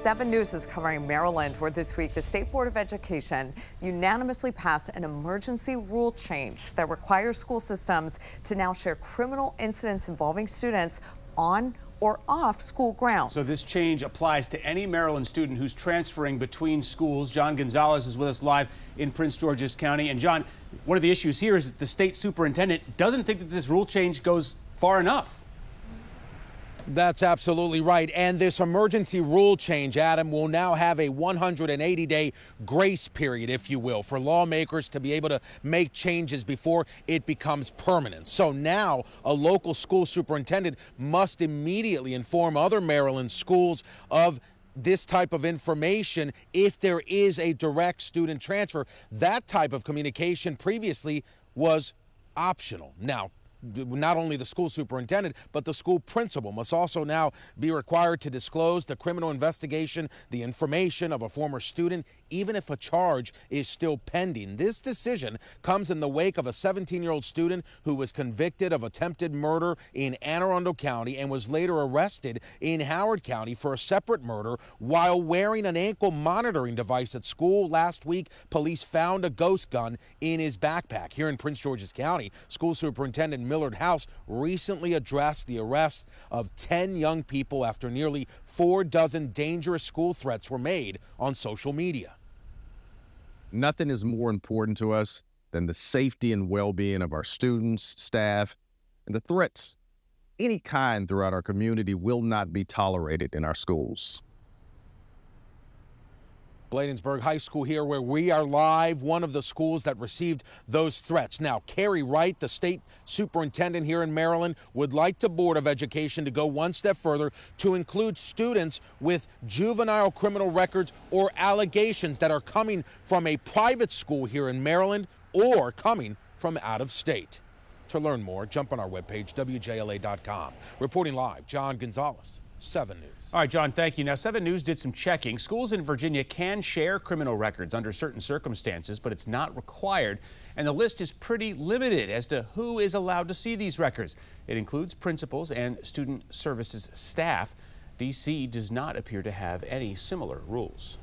7 News is covering Maryland, where this week the State Board of Education unanimously passed an emergency rule change that requires school systems to now share criminal incidents involving students on or off school grounds. So this change applies to any Maryland student who's transferring between schools. John Gonzalez is with us live in Prince George's County. And John, one of the issues here is that the state superintendent doesn't think that this rule change goes far enough. That's absolutely right. And this emergency rule change, Adam, will now have a 180-day grace period, if you will, for lawmakers to be able to make changes before it becomes permanent. So now a local school superintendent must immediately inform other Maryland schools of this type of information if there is a direct student transfer. That type of communication previously was optional. Now, not only the school superintendent, but the school principal must also now be required to disclose the criminal investigation, the information of a former student, even if a charge is still pending. This decision comes in the wake of a 17-year-old student who was convicted of attempted murder in Anne Arundel County and was later arrested in Howard County for a separate murder while wearing an ankle monitoring device at school. Last week, police found a ghost gun in his backpack. Here in Prince George's County, School Superintendent Millard House recently addressed the arrest of 10 young people after nearly 4 dozen dangerous school threats were made on social media. Nothing is more important to us than the safety and well-being of our students, staff, and the threats, any kind throughout our community, will not be tolerated in our schools. Bladensburg High School here where we are live, one of the schools that received those threats. Now, Carrie Wright, the state superintendent here in Maryland, would like the Board of Education to go one step further to include students with juvenile criminal records or allegations that are coming from a private school here in Maryland or coming from out of state. To learn more, jump on our webpage, WJLA.com. Reporting live, John Gonzalez. 7 News. All right, John, thank you. Now, 7 News did some checking. Schools in Virginia can share criminal records under certain circumstances, but it's not required. And the list is pretty limited as to who is allowed to see these records. It includes principals and student services staff. D.C. does not appear to have any similar rules.